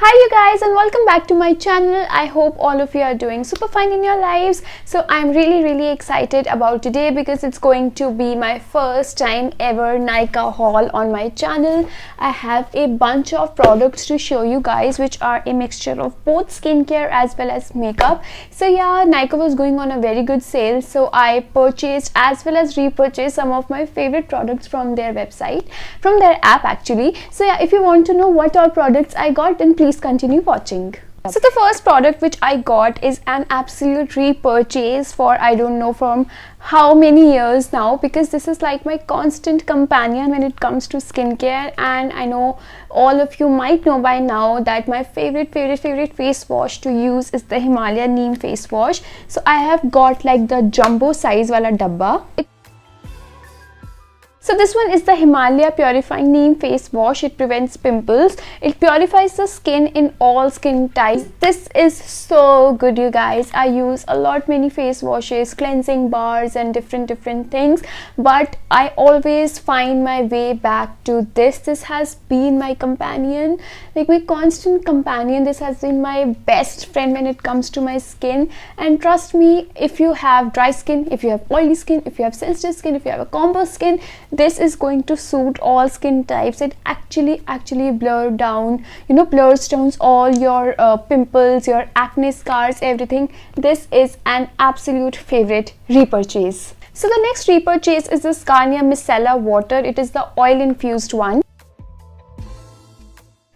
Hi you guys, and welcome back to my channel. I hope all of you are doing super fine in your lives. So I'm really excited about today because it's going to be my first time ever Nykaa haul on my channel. I have a bunch of products to show you guys which are a mixture of both skincare as well as makeup. So yeah, Nykaa was going on a very good sale, so I purchased as well as repurchased some of my favorite products from their website, from their app actually. So yeah, if you want to know what all products I got, then please continue watching. So the first product which I got is an absolute repurchase for I don't know from how many years now, because this is like my constant companion when it comes to skincare. And I know all of you might know by now that my favorite face wash to use is the Himalaya Neem face wash. So I have got like the jumbo size wala dabba. So this one is the Himalaya Purifying Neem Face Wash. It prevents pimples. It purifies the skin in all skin types. This is so good, you guys. I use a lot many face washes, cleansing bars and different things, but I always find my way back to this. This has been my companion, like my constant companion. This has been my best friend when it comes to my skin. And trust me, if you have dry skin, if you have oily skin, if you have sensitive skin, if you have a combo skin, this is going to suit all skin types. It actually blurs down all your pimples, your acne scars, everything. This is an absolute favorite repurchase. So the next repurchase is this Garnier Micellar Water. It is the oil infused one.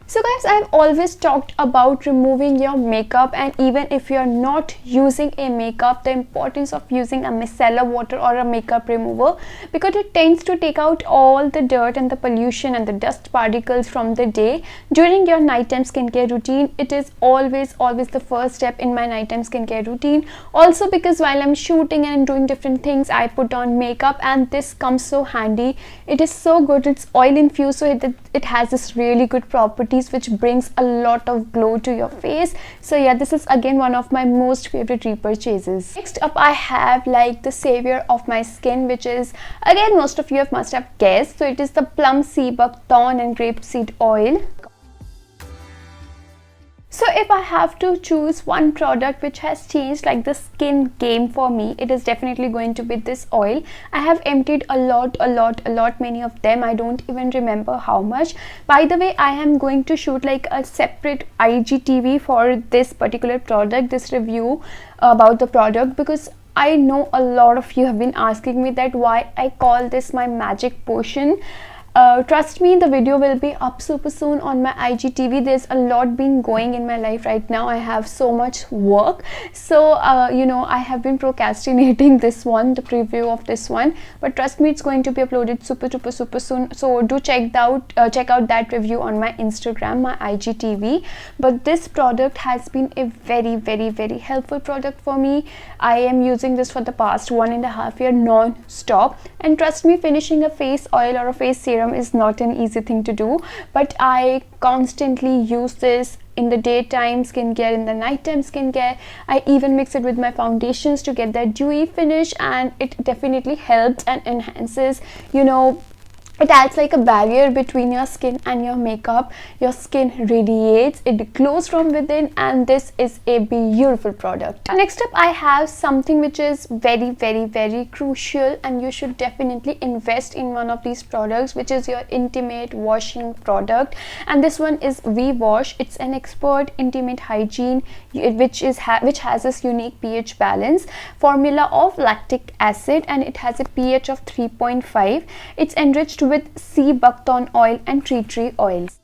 So guys, I've always talked about removing your makeup, and even if you're not using a makeup, the importance of using a micellar water or a makeup remover, because it tends to take out all the dirt and the pollution and the dust particles from the day during your nighttime skincare routine. It is always the first step in my nighttime skincare routine. Also because while I'm shooting and doing different things, I put on makeup, and this comes so handy. It is so good. It's oil infused, so it has this really good properties which brings a lot of glow to your face. So yeah, this is again one of my most favorite repurchases. Next up, I have like the savior of my skin, which is again most of you must have guessed. So it is the plum sea buckthorn and grapeseed oil. So if I have to choose one product which has changed like the skin game for me, it is definitely going to be this oil. I have emptied a lot, many of them. I don't even remember how much. By the way, I am going to shoot like a separate IGTV for this particular product, this review about the product, because I know a lot of you have been asking me that why I call this my magic potion. Trust me, the video will be up super soon on my IGTV. There's a lot being going in my life right now. I have so much work, so I have been procrastinating this one, the preview of this one, but trust me, it's going to be uploaded super soon. So do check out that review on my Instagram, my IGTV. But this product has been a very helpful product for me. I am using this for the past 1.5 years non-stop, and trust me, finishing a face oil or a face serum is not an easy thing to do, but I constantly use this in the daytime skincare, in the nighttime skincare. I even mix it with my foundations to get that dewy finish, and it definitely helps and enhances, it acts like a barrier between your skin and your makeup. Your skin radiates, it glows from within, and this is a beautiful product. Next up, I have something which is very crucial, and you should definitely invest in one of these products, which is your intimate washing product. And this one is V-Wash. It's an expert intimate hygiene which has this unique pH balance formula of lactic acid, and it has a pH of 3.5. It's enriched with sea buckthorn oil and tree oils.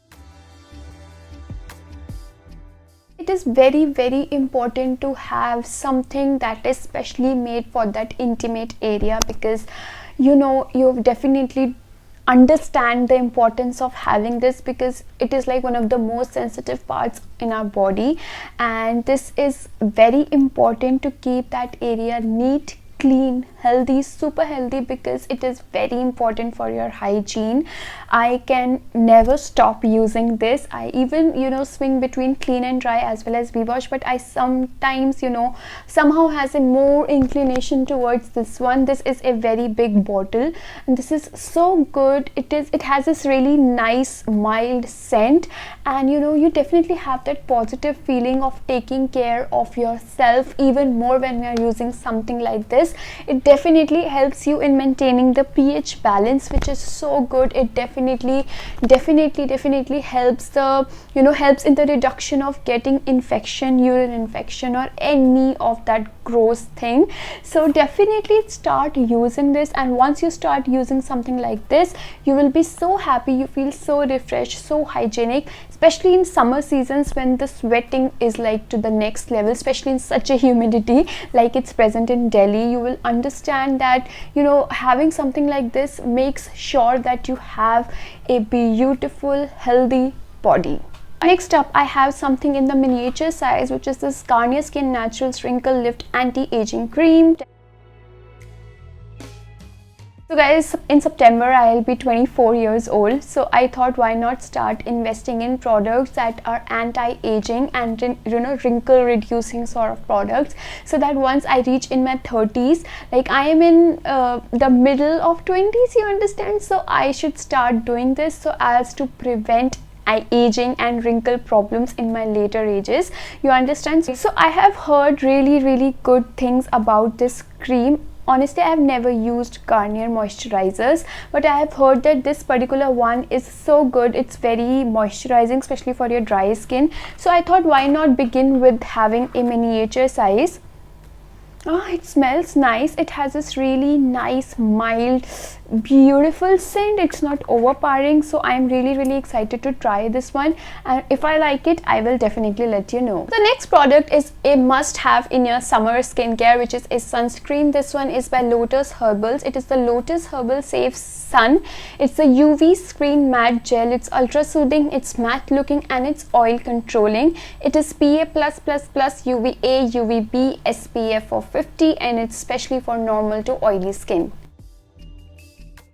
It is very important to have something that is specially made for that intimate area, because you definitely understand the importance of having this, because it is like one of the most sensitive parts in our body, and this is very important to keep that area neat, clean, healthy, super healthy, because it is very important for your hygiene. I can never stop using this. I even swing between clean and dry as well as V-Wash, but I sometimes somehow has a more inclination towards this one. This is a very big bottle and this is so good. It has this really nice mild scent, and you definitely have that positive feeling of taking care of yourself even more when you are using something like this. It definitely helps you in maintaining the pH balance, which is so good. It definitely helps the helps in the reduction of getting infection, urine infection, or any of that gross thing. So definitely start using this, and once you start using something like this, you will be so happy. You feel so refreshed, so hygienic, especially in summer seasons when the sweating is like to the next level, especially in such a humidity like it's present in Delhi. You will understand that having something like this makes sure that you have a beautiful, healthy body. Next up, I have something in the miniature size, which is this Garnier Skin Naturals Wrinkle Lift Anti-Aging Cream. So guys, in September I'll be 24 years old, so I thought why not start investing in products that are anti-aging and wrinkle reducing sort of products, so that once I reach in my 30s, like I am in the middle of 20s, you understand, so I should start doing this so as to prevent aging and wrinkle problems in my later ages, you understand. So I have heard really good things about this cream. Honestly, I have never used Garnier moisturizers, but I have heard that this particular one is so good. It's very moisturizing, especially for your dry skin. So I thought why not begin with having a miniature size. It smells nice. It has this really nice, mild, beautiful scent. It's not overpowering, so I'm really excited to try this one, and if I like it, I will definitely let you know. The next product is a must-have in your summer skincare, which is a sunscreen. This one is by Lotus Herbals. It is the Lotus Herbal Safe Sun. It's a UV screen matte gel. It's ultra soothing, it's matte looking, and it's oil controlling. It is PA+++, UVA, UVB, SPF of 50, and it's specially for normal to oily skin.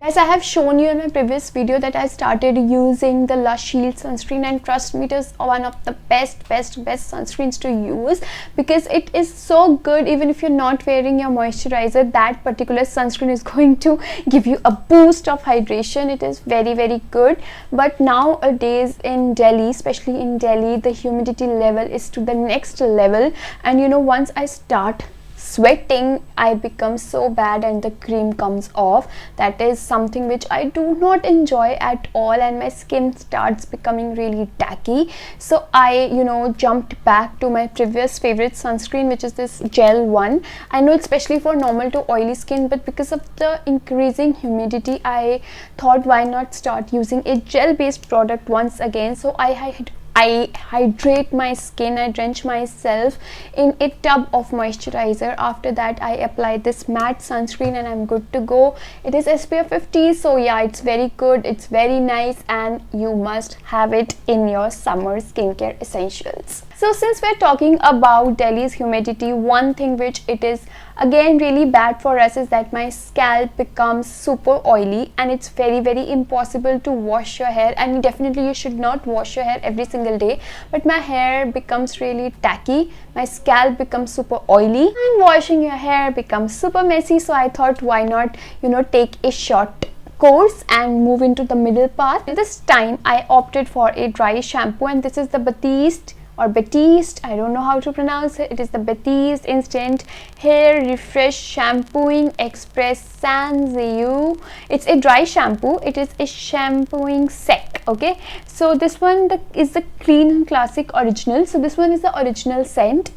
As I have shown you in my previous video that I started using the Lush Shield sunscreen, and trust me, it is one of the best sunscreens to use, because it is so good. Even if you're not wearing your moisturizer, that particular sunscreen is going to give you a boost of hydration. It is very good. But nowadays in Delhi, especially in Delhi, the humidity level is to the next level, and once I start sweating, I become so bad and the cream comes off. That is something which I do not enjoy at all, and my skin starts becoming really tacky. So I jumped back to my previous favorite sunscreen, which is this gel one. I know it's especially for normal to oily skin, but because of the increasing humidity, I thought why not start using a gel based product once again. So I hydrate my skin, I drench myself in a tub of moisturizer. After that, I apply this matte sunscreen and I'm good to go. It is SPF 50, so yeah, it's very good, it's very nice, and you must have it in your summer skincare essentials. So since we're talking about Delhi's humidity, one thing which it is again really bad for us is that my scalp becomes super oily, and it's very impossible to wash your hair. And definitely you should not wash your hair every single day, but my hair becomes really tacky, my scalp becomes super oily, and washing your hair becomes super messy. So I thought why not take a short course and move into the middle path. This time I opted for a dry shampoo, and this is the Batiste, I don't know how to pronounce it. It is the Batiste Instant Hair Refresh Shampooing Express Sans Eau. It's a dry shampoo. It is a shampooing sec. Okay, so this one is the Clean Classic Original. So this one is the original scent.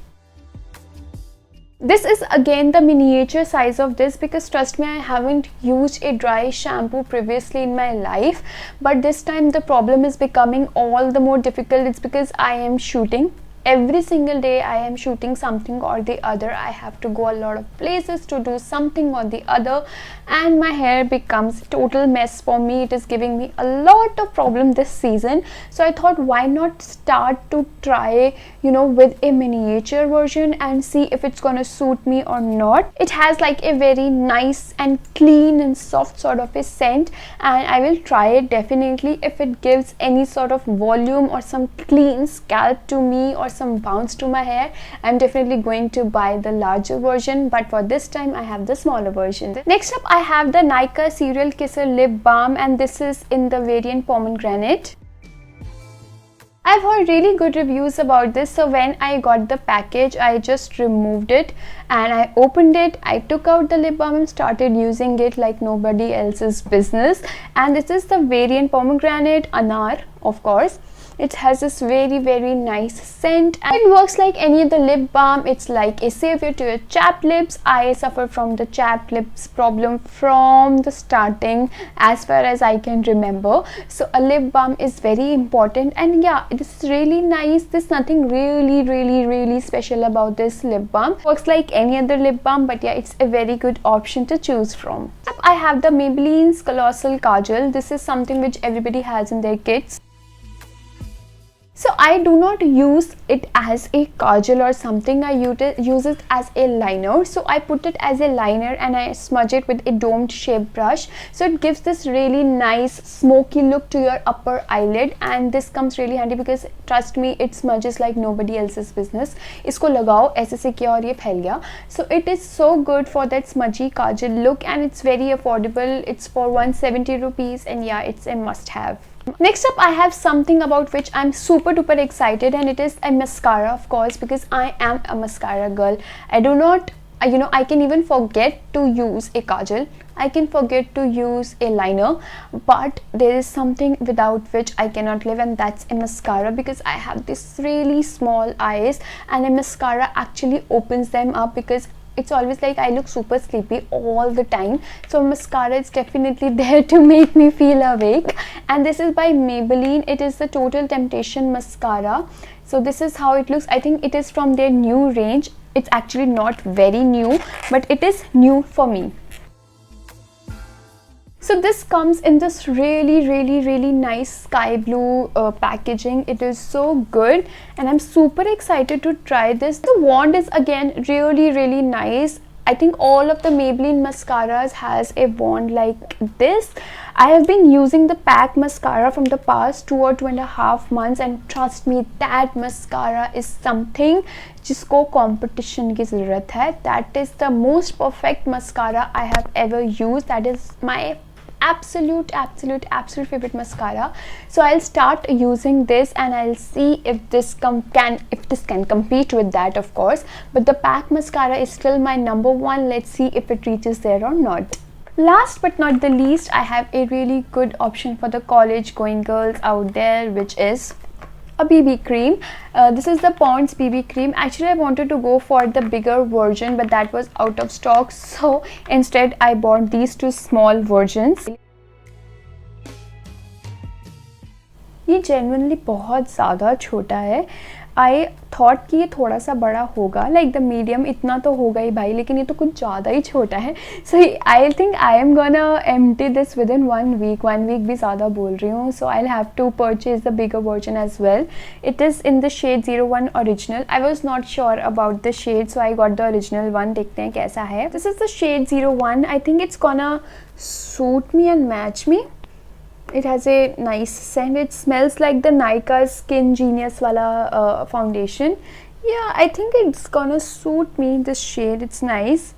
This is again the miniature size of this, because trust me, I haven't used a dry shampoo previously in my life, but this time the problem is becoming all the more difficult. It's because I am shooting every single day I am shooting something or the other. I have to go a lot of places to do something or the other, and my hair becomes total mess for me. It is giving me a lot of problem this season. So I thought, why not start to try, you know, with a miniature version and see if it's gonna suit me or not. It has like a very nice and clean and soft sort of a scent, and I will try it definitely. If it gives any sort of volume or some clean scalp to me or some bounce to my hair, I'm definitely going to buy the larger version, but for this time I have the smaller version. Next up, I have the Nykaa Serial Kisser Lip Balm, and this is in the variant Pomegranate. I've heard really good reviews about this, so when I got the package, I just removed it and I opened it. I took out the lip balm and started using it like nobody else's business. And this is the variant Pomegranate Anar, of course. It has this very nice scent, and it works like any other lip balm. It's like a savior to your chapped lips. I suffer from the chapped lips problem from the starting as far as I can remember. So a lip balm is very important, and yeah, it is really nice. There's nothing really special about this lip balm. Works like any other lip balm, but yeah, it's a very good option to choose from. I have the Maybelline's Colossal Kajal. This is something which everybody has in their kits. So I do not use it as a kajal or something. I use it as a liner. So I put it as a liner and I smudge it with a domed shape brush. So it gives this really nice smoky look to your upper eyelid, and this comes really handy because trust me, it smudges like nobody else's business. इसको लगाओ ऐसे से किया और ये फैल गया. So it is so good for that smudgy kajal look, and it's very affordable. It's for 170 rupees, and yeah, it's a must have. Next up, I have something about which I'm super duper excited, and it is a mascara, of course, because I am a mascara girl. I do not, you know, I can even forget to use a kajal. I can forget to use a liner, but there is something without which I cannot live, and that's a mascara, because I have these really small eyes and a mascara actually opens them up, because it's always like I look super sleepy all the time. So mascara is definitely there to make me feel awake, and this is by Maybelline. It is the Total Temptation mascara. So this is how it looks. I think it is from their new range. It's actually not very new, but it is new for me. So this comes in this really nice sky blue packaging. It is so good, and I'm super excited to try this. The wand is again really nice. I think all of the Maybelline mascaras has a wand like this. I have been using the PAC mascara from the past 2 or 2.5 months, and trust me, that mascara is something जिसको competition की ज़रूरत है. That is the most perfect mascara I have ever used. That is my absolute favorite mascara. So I'll start using this, and I'll see if this can compete with that, of course. But the PAC mascara is still my number one. Let's see if it reaches there or not. Last but not the least, I have a really good option for the college going girls out there, which is a BB cream. This is the Pond's BB cream. Actually, I wanted to go for the bigger version, but that was out of stock, so instead I bought these two small versions. ये genuinely बहुत ज़्यादा छोटा है. I thought कि ये थोड़ा सा बड़ा होगा, like the medium इतना तो होगा ही भाई, लेकिन ये तो कुछ ज़्यादा ही छोटा है. So I think I am gonna empty this within 1 week. 1 week भी ज़्यादा बोल रही हूँ. So I'll have to purchase the bigger version as well. It is in the shade 01 original. I was not sure about the shade, so I got the original one. देखते हैं कैसा है. This is the shade 01. I think it's gonna suit me and match me. It has a nice scent. It smells like the Nykaa Skin Genius wala foundation. Yeah, I think it's gonna suit me, this shade. It's nice.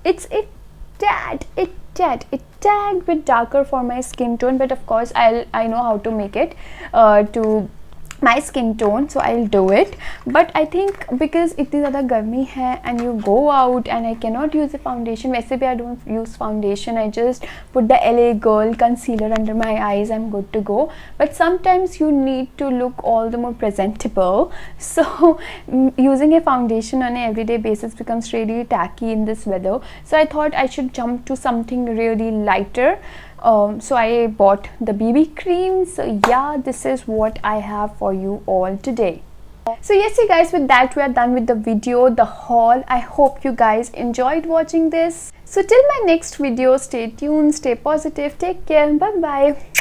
It's a tad bit darker for my skin tone, but of course I know how to make it to my skin tone, so I'll do it. But I think because इतनी ज़्यादा गर्मी है and you go out and I cannot use a foundation. वैसे भी I don't use foundation. I just put the LA Girl concealer under my eyes. I'm good to go. But sometimes you need to look all the more presentable. So using a foundation on an everyday basis becomes really tacky in this weather. So I thought I should jump to something really lighter. So I bought the BB cream. So yeah, this is what I have for you all today. So yes, you guys, with that we are done with the video, the haul. I hope you guys enjoyed watching this. So till my next video, stay tuned, stay positive, take care, bye bye.